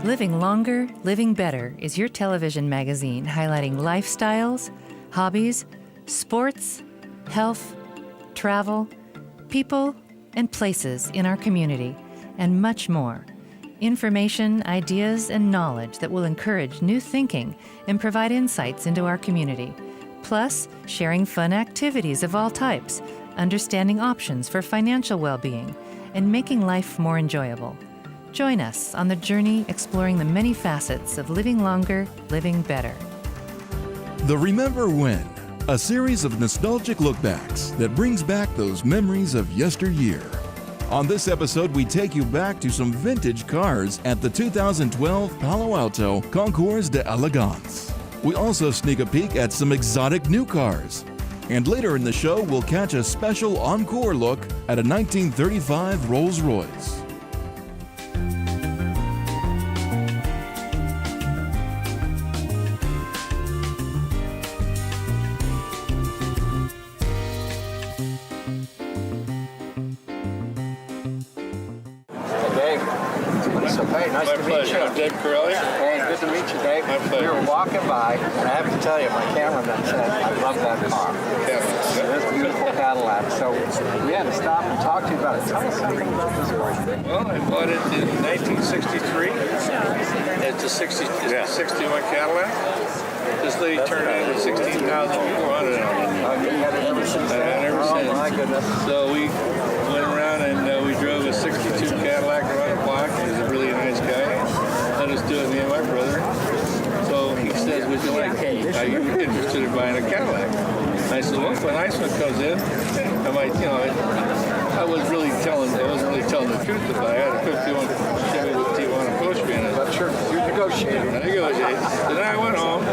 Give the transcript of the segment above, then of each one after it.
Living Longer, Living Better is your television magazine highlighting lifestyles, hobbies, sports, health, travel, people, and places in our community, and much more. Information, ideas, and knowledge that will encourage new thinking and provide insights into our community. Plus, sharing fun activities of all types, understanding options for financial well-being, and making life more enjoyable. Join us on the journey exploring the many facets of living longer, living better. The Remember When, a series of nostalgic lookbacks that brings back those memories of yesteryear. On this episode, we take you back to some vintage cars at the 2012 Palo Alto Concours de Elegance. We also sneak a peek at some exotic new cars. And later in the show, we'll catch a special encore look at a 1935 Rolls-Royce. Dave Carelli. Hey, good to meet you, Dave. My pleasure. We were walking by, and I have to tell you, my cameraman said, I love that car. This beautiful Cadillac. So we had to stop and talk to you about it. Tell us something about this car. Well, I bought it in 1963. It's a 61 Cadillac. This lady turned in with 16,400 on it. You had it ever since I had it ever since. Oh, my goodness. So we went around and we drove a 62 Cadillac around the block. He was a really nice guy. Let us do it, me and my brother. So he says, would you like, are you interested in buying a Cadillac? I said, well, if a nice one comes in, I might, I wasn't really telling the truth about it. I had a 51 Chevy with Tijuana Coach in it. But sure, you negotiated. I negotiated. So then I went home.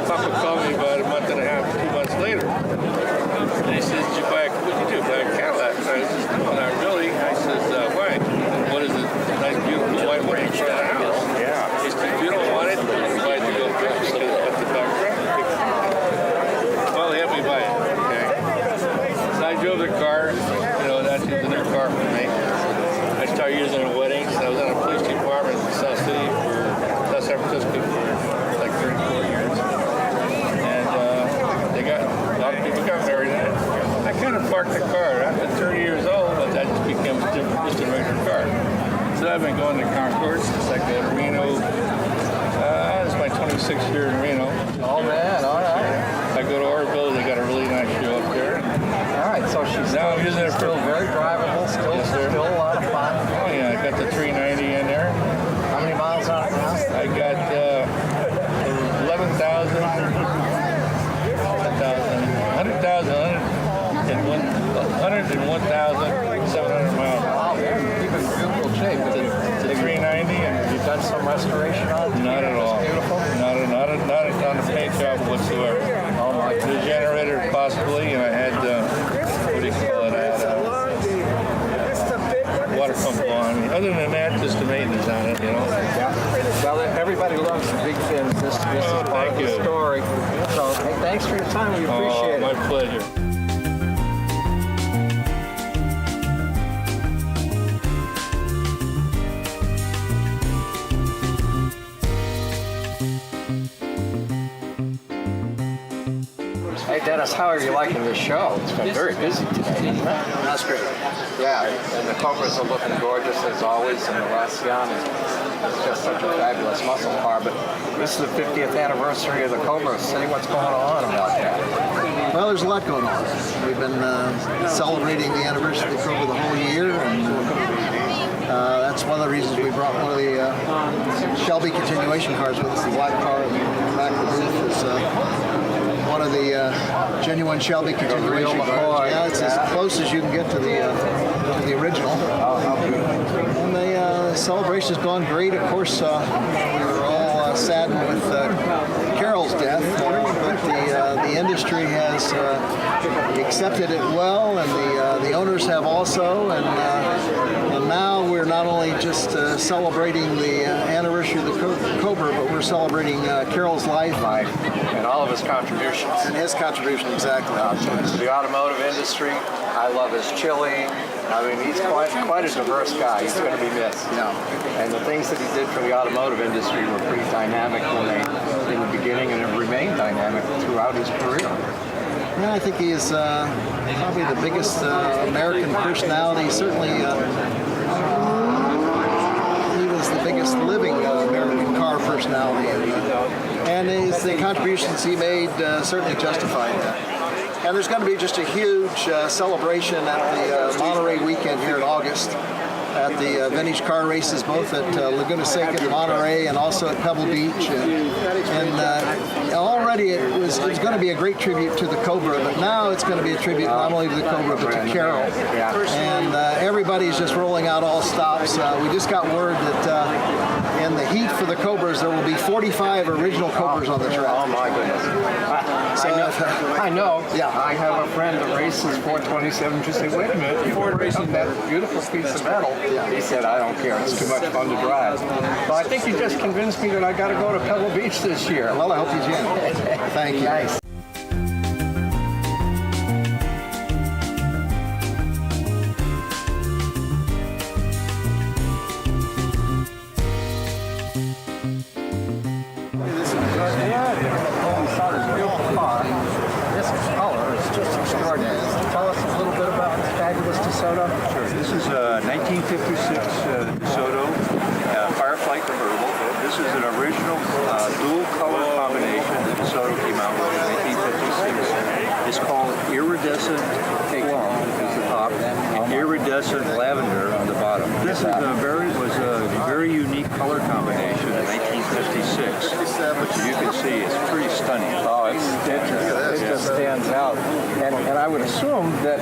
Papa called me about a month and a half, 2 months later. And he says, what'd you do, buy a Cadillac? So I said, no, not really. I says, why? What is it? Nice, beautiful white one in front of the house. Yeah. He said, if you don't want it, you buy it to go fix it at the back room. Well, he helped me buy it. Okay. So I drove the car. That's the new car for me. I started using it at weddings. I was in a police department in South San Francisco for like 34 years. And a lot of people got married in it. I kind of parked the car. I've been 30 years old, but that just became just a regular car. So I've been going to Concours since I go to Reno. This is my 26th year in Reno. Oh, man, all right. I go to Oroville. They got a really nice show up there. All right, so she's now I'm using it still very drivable, still a lot of fun. Oh, yeah, I got the 390 in there. How many miles on it now? I got 11,000, 101,700 miles. Wow, man, keep in beautiful shape. The 390, and you've done some restoration on it? Not at all. Beautiful? Not on the paint job whatsoever. Oh, my God. The generator, possibly, and I had, what do you call it? I had water pump on. Other than that, just the maintenance on it, Yeah. Well, everybody loves the big fins. This is part of the story. So, hey, thanks for your time. We appreciate it. My pleasure. Hey, Dennis, how are you liking this show? It's been very busy today, isn't it? That's great. Yeah, and the Cobras are looking gorgeous as always, and the Gaan is just such a fabulous muscle car. But this is the 50th anniversary of the Cobras. Say what's going on about that. Well, there's a lot going on. We've been celebrating the anniversary of the Cobra the whole year, and that's one of the reasons we brought one of the Shelby continuation cars with us. The black car in the back of the booth is one of the genuine Shelby continuation cars. Yeah, it's as close as you can get to the original. And the celebration has gone great. Of course, we were all saddened with Carol's death, but the industry has accepted it well, and the owners have also. And now we're not only just celebrating the anniversary of the Cobra, but we're celebrating Carroll's life. And all of his contributions. And his contribution, exactly. To the automotive industry. I love his chili. I mean, he's quite a diverse guy. He's going to be missed. Yeah. And the things that he did for the automotive industry were pretty dynamic in the beginning, and have remained dynamic throughout his career. Yeah, I think he is probably the biggest American personality. Certainly, he was the biggest living American car personality. And the contributions he made certainly justified that. And there's going to be just a huge celebration at the Monterey weekend here in August at the vintage car races, both at Laguna Seca in Monterey and also at Pebble Beach. And already it's going to be a great tribute to the Cobra, but now it's going to be a tribute not only to the Cobra but to Carroll. And everybody's just rolling out all stops. We just got word that in the heat for the Cobras, there will be 45 original Cobras on the track. Oh my goodness. I know. Yeah. I have a friend that races 427. Just say, wait a minute, before racing that beautiful piece of metal, he said, I don't care. It's too much fun to drive. Well, I think you just convinced me that I got to go to Pebble Beach this year. Well, I hope you do. Thank you. Nice. DeSoto? Sure. This is a 1956 DeSoto Fireflite convertible. This is an original dual color combination that DeSoto came out with in 1956. It's called iridescent plum is the top and iridescent lavender on the bottom. This was a very unique color combination in 1956, which as you can see is pretty stunning. Oh, it just stands out. And I would assume that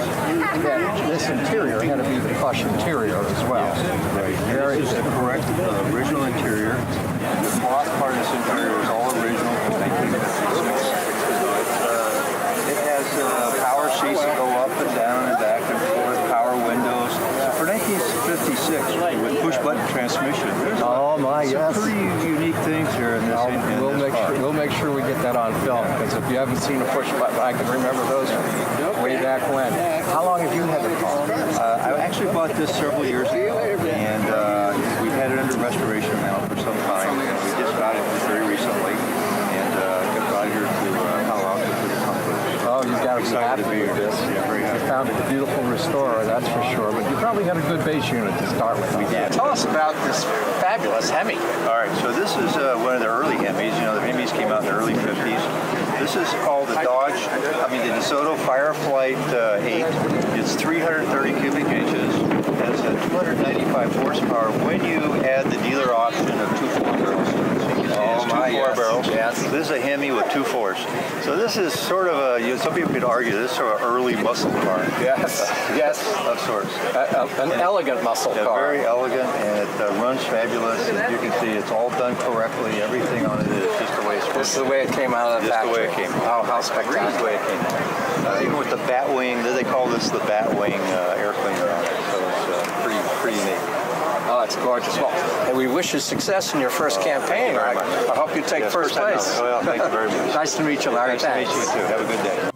this interior had to be the plush interior as well. Right. This is the correct original interior. The cloth part of this interior is all original from 1956. It has power seats that go up and down and back and forth, power windows. So for 1956, with push-button transmission, there's some pretty unique things here in this. We'll make sure we get that on film, because if you haven't seen a push button, I can remember those way back when. How long have you had the car? I actually bought this several years ago, and we've had it under restoration now for some time. We just got it very recently, and got it here to Palo Alto for the Concours. Oh, you've got to be happy with this. Yeah, very happy. You found a beautiful restorer, that's for sure. But you probably got a good base unit to start with. We did. Tell us about this fabulous Hemi. All right, so this is one of the early Hemis. You know, the Hemis came out in the early 50s. This is called the the DeSoto Fireflite 8. It's 330 cubic inches. Has 295 horsepower when you add the dealer option of 2 4-barrels. So you get 2 4-barrels. Yes. This is a Hemi with 2 4s. So this is sort of some people could argue this is sort of an early muscle car. Yes. Of sorts. An elegant muscle car. Very elegant, and it runs fabulous. As you can see, it's all done correctly. Everything on it is just the way it's supposed to be. This is the way it came out of the factory. Just the way it came. Oh, how spectacular. Just the way it came. Even with the bat wing, they call this the bat wing air cleaner on it. So it's pretty neat. Oh, it's gorgeous. Well, and we wish you success in your first campaign. Very much. I hope you take first place. Well, thank you very much. Nice to meet you, Larry. Nice to meet you too. Have a good day.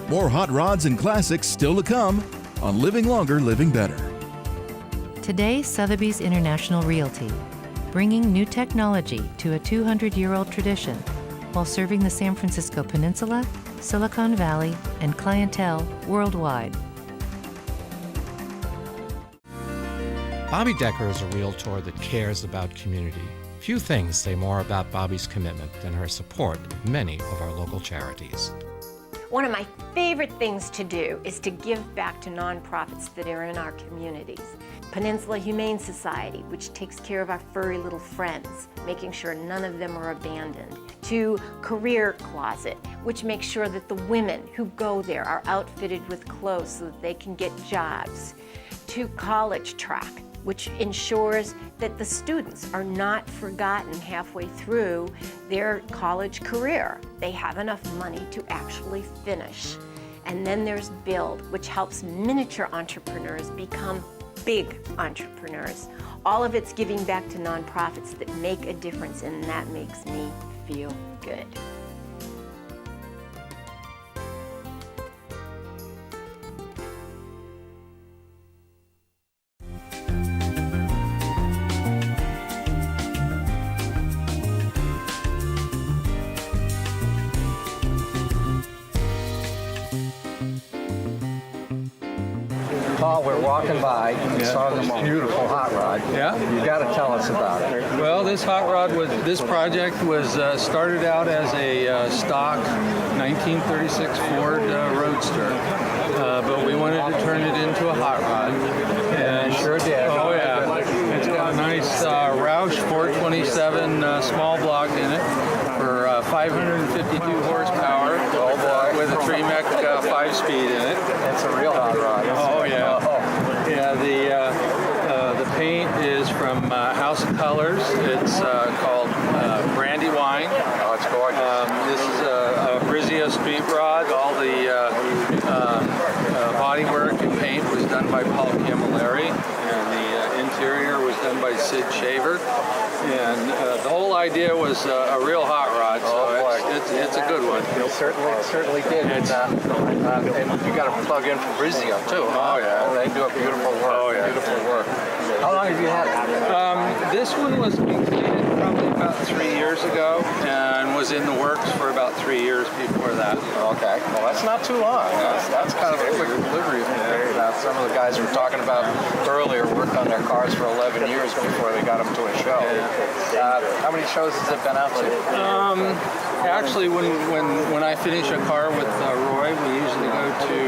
More hot rods and classics still to come on Living Longer, Living Better. Today, Sotheby's International Realty, bringing new technology to a 200-year-old tradition while serving the San Francisco Peninsula, Silicon Valley, and clientele worldwide. Bobby Decker is a realtor that cares about community. Few things say more about Bobby's commitment than her support of many of our local charities. One of my favorite things to do is to give back to nonprofits that are in our communities. Peninsula Humane Society, which takes care of our furry little friends, making sure none of them are abandoned. To Career Closet, which makes sure that the women who go there are outfitted with clothes so that they can get jobs. To College Track, which ensures that the students are not forgotten halfway through their college career. They have enough money to actually finish. And then there's Build, which helps miniature entrepreneurs become big entrepreneurs. All of it's giving back to nonprofits that make a difference, and that makes me feel good. Paul, we're walking by and saw this beautiful hot rod. Yeah. You got to tell us about it. Well, this project was started out as a stock 1936 Ford Roadster, but we wanted to turn it into a hot rod. And sure did. Oh yeah, it's got a nice Roush 427 small block in it for 552 horsepower. Oh boy. With a 3-mech 5-speed in it. It's a real hot rod. Oh yeah. Yeah, the paint is from House of Colors. It's called Brandy Wine. Oh, it's gorgeous. This is a Brizio street rod. All the bodywork and paint was done by Paul Camilleri, and the interior was done by Sid Shaver. And the whole idea was a real hot rod, so it's a good one. It certainly did. And you got to plug in for Brizio too. Oh yeah, they do a beautiful work. Oh yeah, beautiful work. How long have you had it? This one was completed probably about 3 years ago, and was in the works for about 3 years before that. Okay, well that's not too long. That's kind of a quick delivery. Some of the guys we were talking about earlier worked on their cars for 11 years before they got them to a show. How many shows has it been out to? Actually, when I finish a car with Roy, we usually go to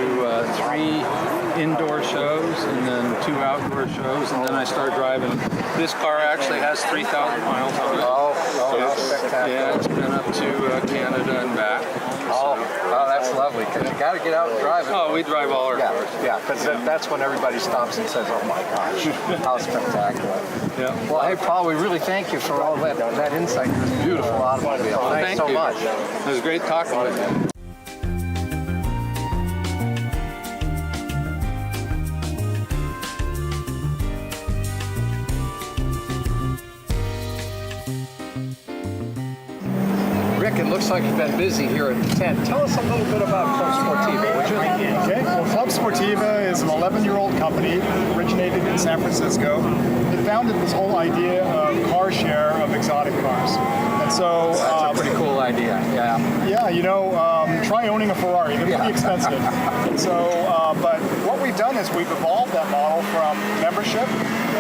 3 indoor shows and then 2 outdoor shows, and then I start driving. This car actually has 3,000 miles on it. Oh, that's spectacular. Yeah, it's been up to Canada and back. Oh, that's lovely, because you got to get out and drive it. Oh, we drive all our cars. Yeah, because that's when everybody stops and says, oh my gosh, how spectacular. Yeah. Well, hey, Paul, we really thank you for all that insight to this beautiful automobile. Thanks so much. It was great talking with you. Rick, it looks like you've been busy here at the tent. Tell us a little bit about Club Sportiva, would you? Okay, well, Club Sportiva is an 11-year-old company, originated in San Francisco. It founded this whole idea of car share of exotic cars. And so... That's a pretty cool idea, yeah. Yeah, you know, try owning a Ferrari. They're pretty expensive. So, but what we've done is we've evolved that model from membership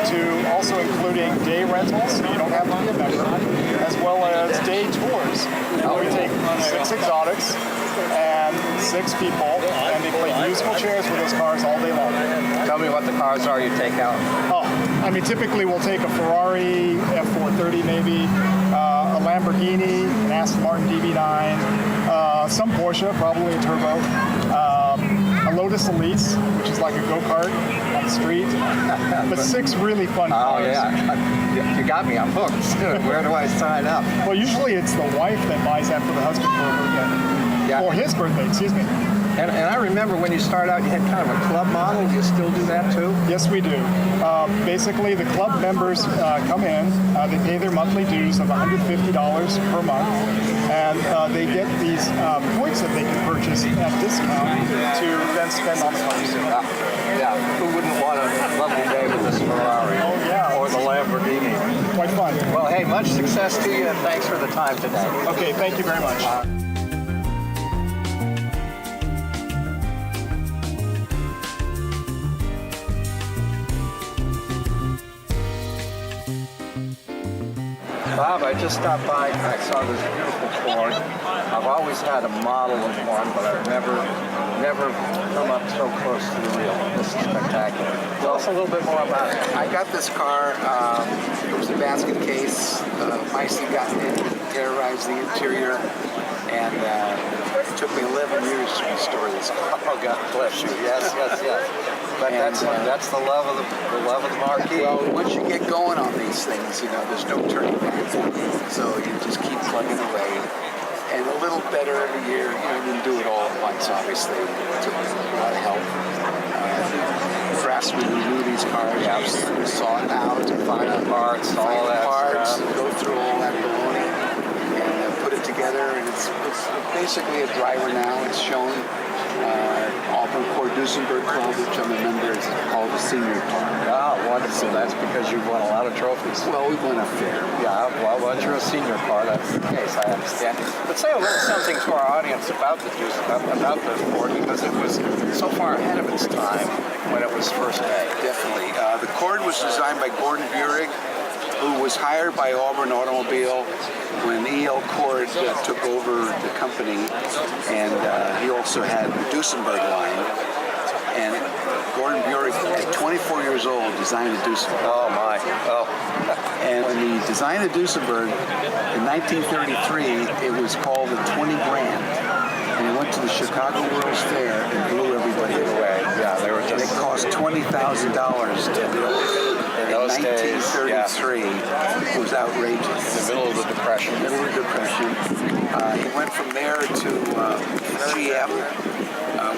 to also including day rentals, so you don't have to be a member, as well as day tours. We take 6 exotics and 6 people, and they play musical chairs with those cars all day long. Tell me what the cars are you take out. Oh, I mean, typically we'll take a Ferrari F430 maybe, a Lamborghini, an Aston Martin DB9, some Porsche, probably a turbo, a Lotus Elise, which is like a go-kart on the street, but 6 really fun cars. Oh, yeah. You got me. I'm hooked. Where do I sign up? Well, usually it's the wife that buys that for the husband for a birthday. Yeah. Or his birthday, excuse me. And I remember when you started out, you had kind of a club model. Do you still do that too? Yes, we do. Basically, the club members come in. They pay their monthly dues of $150 per month, and they get these points that they can purchase at discount to then spend on the cars. Yeah. Who wouldn't want a lovely day with this Ferrari? Oh, yeah. Or the Lamborghini? Quite fun. Well, hey, much success to you, and thanks for the time today. Okay, thank you very much. Bob, I just stopped by and I saw this beautiful Cord. I've always had a model of one, but I've never come up so close to the real. This is spectacular. Tell us a little bit more about it. I got this car, it was a basket case, mice had gotten in and terrorized the interior, and it took me 11 years to restore this car. Oh, God bless you. Yes. But And, that's the love of the marquee. Well, once you get going on these things, there's no turning back. So you just keep plugging away. And a little better every year. You didn't do it all at once, obviously. It took a lot of help. Draftsmen who knew these cars, we saw it out, find the parts, go through all that baloney, and put it together. And it's basically a driver now. It's shown. Auburn Cord Duesenberg Club, which I'm a member, is called the senior car. Ah, wonderful. That's because you've won a lot of trophies. Well, we won a fair. Yeah, well, once you're a senior car, that's the case, I understand. But say a little something to our audience about the Cord, because it was so far ahead of its time when it was first made. Definitely. The Cord was designed by Gordon Burig, who was hired by Auburn Automobile when E.L. Cord took over the company, and he also had the Duesenberg line. And Gordon Burig, at 24 years old, designed a Duesenberg. Oh, my. Oh. And when he designed the Duesenberg in 1933, it was called the 20 Grand. And he went to the Chicago World's Fair and blew everybody away. Yeah, they were just... And it cost $20,000 to build. In those days, 1933, it was outrageous. In the middle of the Depression. He went from there to GM,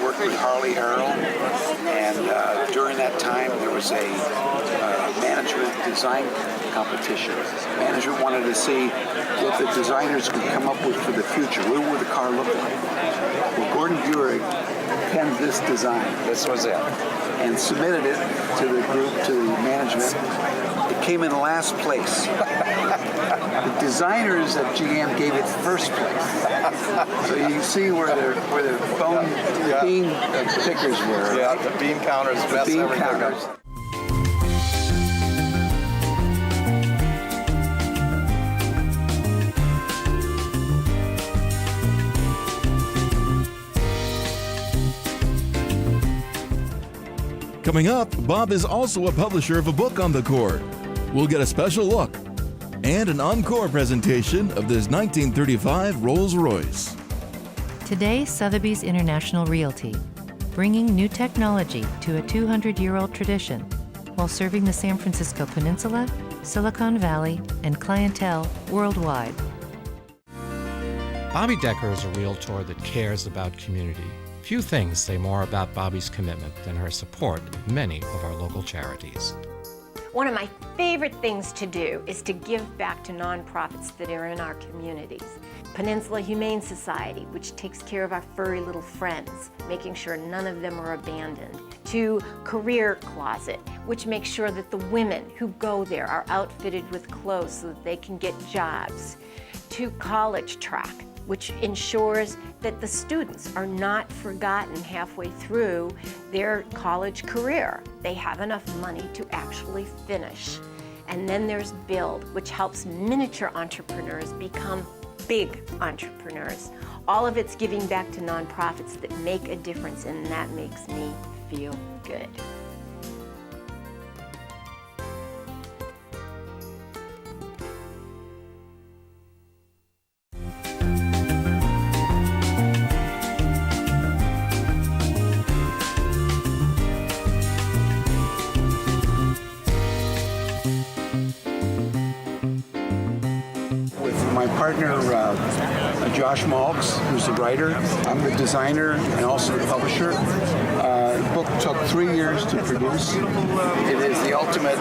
worked with Harley Earl, and during that time there was a management design competition. Management wanted to see what the designers could come up with for the future. What would the car look like? Well, Gordon Burig penned this design. This was it. And submitted it to the group, to the management. It came in last place. The designers at GM gave it first place. So you can see where their bean stickers were. Yeah, the bean counters mess everything up. Coming up, Bob is also a publisher of a book on the Cord. We'll get a special look and an encore presentation of this 1935 Rolls-Royce. Today, Sotheby's International Realty, bringing new technology to a 200-year-old tradition while serving the San Francisco Peninsula, Silicon Valley, and clientele worldwide. Bobby Decker is a realtor that cares about community. Few things say more about Bobby's commitment than her support of many of our local charities. One of my favorite things to do is to give back to nonprofits that are in our communities. Peninsula Humane Society, which takes care of our furry little friends, making sure none of them are abandoned. To Career Closet, which makes sure that the women who go there are outfitted with clothes so that they can get jobs. To College Track, which ensures that the students are not forgotten halfway through their college career. They have enough money to actually finish. And then there's Build, which helps miniature entrepreneurs become big entrepreneurs. All of it's giving back to nonprofits that make a difference, and that makes me feel good. My partner, Josh Malks, who's the writer. I'm the designer and also the publisher. The book took 3 years to produce. It is the ultimate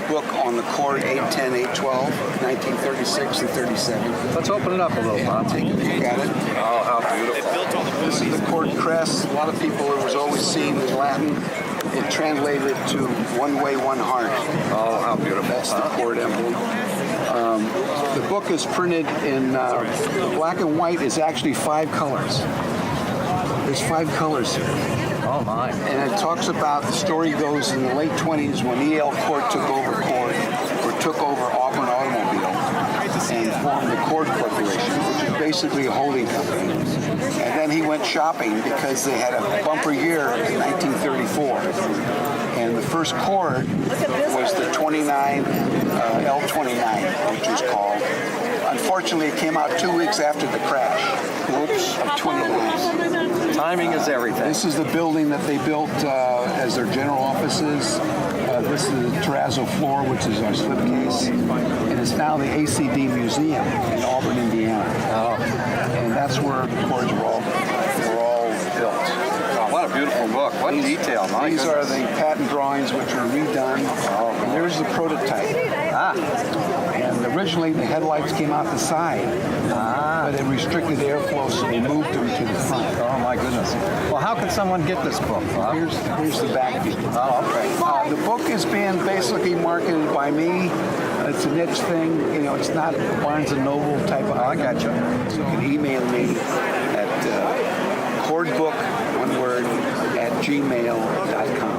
book on the Cord 810, 812, 1936 and 37. Let's open it up a little, Bob. Take a look at it. Oh, how beautiful. This is the Cord crest. A lot of people, it was always seen in Latin. It translated to one way, one heart. Oh, how beautiful. That's the Cord emblem. The book is printed in black and white. Is actually 5 colors. There's 5 colors here. Oh my. And it talks about, the story goes in the late 20s when E.L. Cord took over Auburn Automobile. formed the Cord Corporation, which is basically a holding company. And then he went shopping because they had a bumper year in 1934. And the first Cord was the 29 L29, which was called. Unfortunately, it came out 2 weeks after the crash. Whoops, of 29. Timing is everything. This is the building that they built as their general offices. This is the terrazzo floor, which is our slipcase. And it's now the ACD Museum in Auburn, Indiana. And that's where the Cords were all built. Oh, what a beautiful book. What detail. My These goodness. are the patent drawings, which were redone. And there's the prototype. And originally the headlights came out the side, but it restricted airflow, so we moved them to the front. Oh my goodness. Well, how can someone get this book? Here's the back view. Oh, okay. The book is being basically marketed by me. It's a niche thing. You know, it's not Barnes & Noble type of I got you. So you can email me at CordBook, one word, at gmail.com.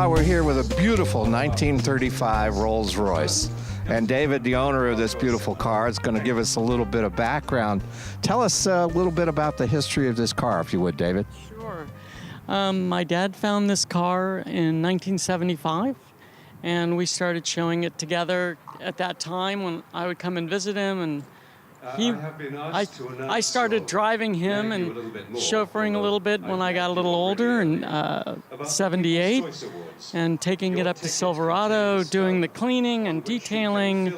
We're here with a beautiful 1935 Rolls Royce. And David, the owner of this beautiful car, is going to give us a little bit of background. Tell us a little bit about the history of this car, if you would, David. Sure. My dad found this car in 1975, and we started showing it together at that time when I would come and visit him, and I started driving him and chauffeuring a little bit when I got a little older in 78, and taking it up to Silverado, doing the cleaning and detailing,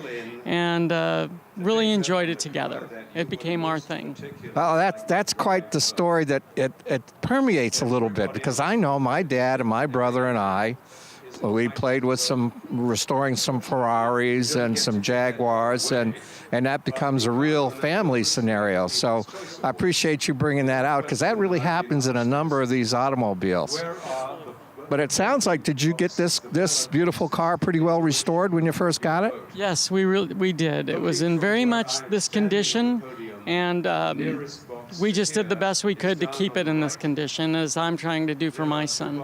and really enjoyed it together. It became our thing. Well, that's quite the story that it permeates a little bit, because I know my dad and my brother and I, we played with restoring some Ferraris and some Jaguars, and that becomes a real family scenario. So I appreciate you bringing that out, because that really happens in a number of these automobiles. But it sounds like, did you get this beautiful car pretty well restored when you first got it? Yes, we did. It was in very much this condition, and we just did the best we could to keep it in this condition, as I'm trying to do for my son.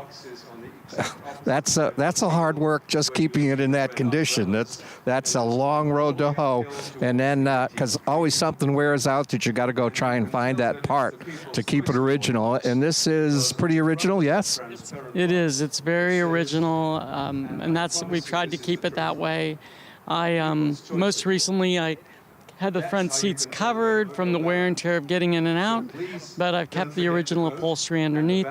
That's a hard work, just keeping it in that condition. That's a long road to hoe, and then because always something wears out that you got to go try and find that part to keep it original. And this is pretty original, yes? It is. It's very original, and we've tried to keep it that way. Most recently I had the front seats covered from the wear and tear of getting in and out, but I've kept the original upholstery underneath,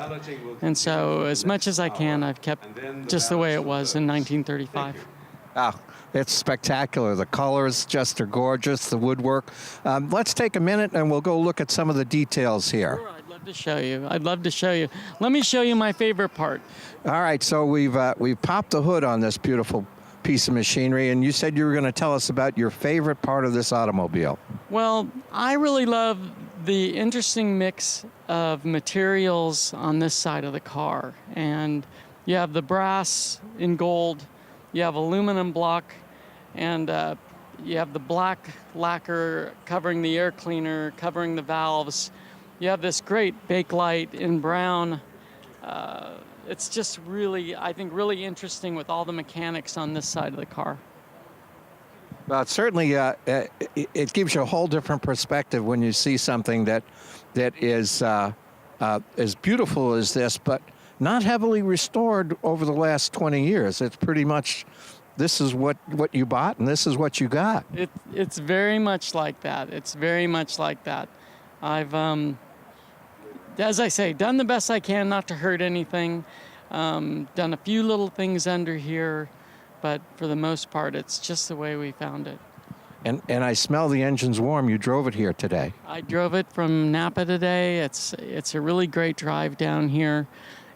and so as much as I can, I've kept just the way it was in 1935. Oh, it's spectacular. The colors just are gorgeous, the woodwork. Let's take a minute and we'll go look at some of the details here. Sure, I'd love to show you. Let me show you my favorite part. All right, so we've popped the hood on this beautiful piece of machinery, and you said you were going to tell us about your favorite part of this automobile. Well, I really love the interesting mix of materials on this side of the car. And you have the brass in gold, you have aluminum block, and you have the black lacquer covering the air cleaner, covering the valves. You have this great bakelite in brown. It's just really, I think, really interesting with all the mechanics on this side of the car. Well, it certainly it gives you a whole different perspective when you see something that is as beautiful as this, but not heavily restored over the last 20 years. It's pretty much, this is what you bought and this is what you got. It's very much like that. It's very much like that. as I say, done the best I can not to hurt anything. Done a few little things under here, but for the most part, it's just the way we found it. And I smell the engine's warm. You drove it here today. I drove it from Napa today. It's a really great drive down here.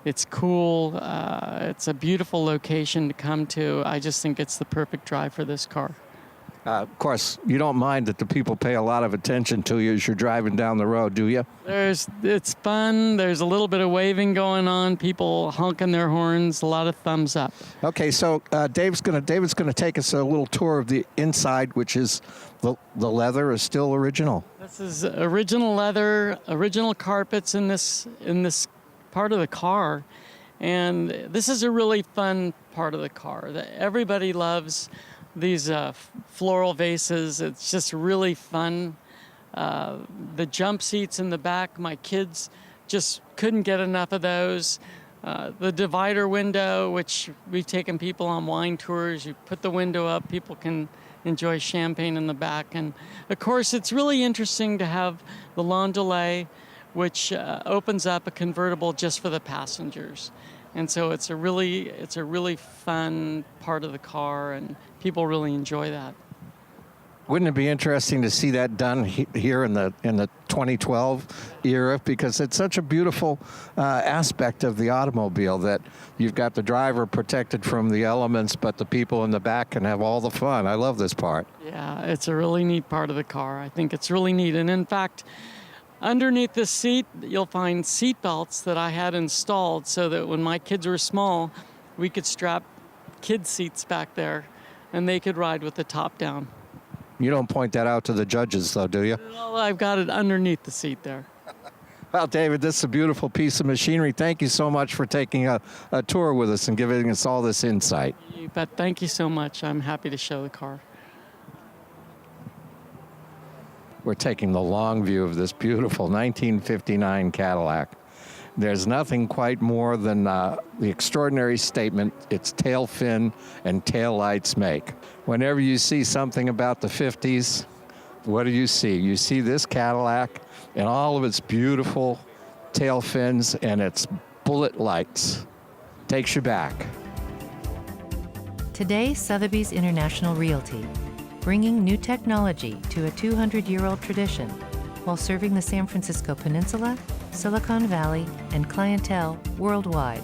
It's cool. It's a beautiful location to come to. I just think it's the perfect drive for this car. Of course, you don't mind that the people pay a lot of attention to you as you're driving down the road, do you? It's fun. There's a little bit of waving going on, people honking their horns, a lot of thumbs up. Okay, so David's gonna take us a little tour of the inside, which is the leather is still original. This is original leather, original carpets in this part of the car, and this is a really fun part of the car that everybody loves. These floral vases, it's just really fun. The jump seats in the back, my kids just couldn't get enough of those. The divider window, which we've taken people on wine tours, you put the window up, people can enjoy champagne in the back. And of course, it's really interesting to have the landaulet, which opens up a convertible just for the passengers. And so it's a really fun part of the car, and people really enjoy that. Wouldn't it be interesting to see that done here in the 2012 era? Because it's such a beautiful aspect of the automobile that you've got the driver protected from the elements, but the people in the back can have all the fun. I love this part. Yeah, it's a really neat part of the car. I think it's really neat. And in fact, underneath this seat, you'll find seat belts that I had installed so that when my kids were small, we could strap kids' seats back there and they could ride with the top down. You don't point that out to the judges, though, do you? Well, I've got it underneath the seat there. Well, David, this is a beautiful piece of machinery. Thank you so much for taking a tour with us and giving us all this insight. But thank you so much. I'm happy to show the car. We're taking the long view of this beautiful 1959 Cadillac. There's nothing quite more than the extraordinary statement its tail fin and tail lights make. Whenever you see something about the 50s, what do you see? You see this Cadillac and all of its beautiful tail fins and its bullet lights. Takes you back. Today, Sotheby's International Realty, bringing new technology to a 200-year-old tradition while serving the San Francisco Peninsula, Silicon Valley, and clientele worldwide.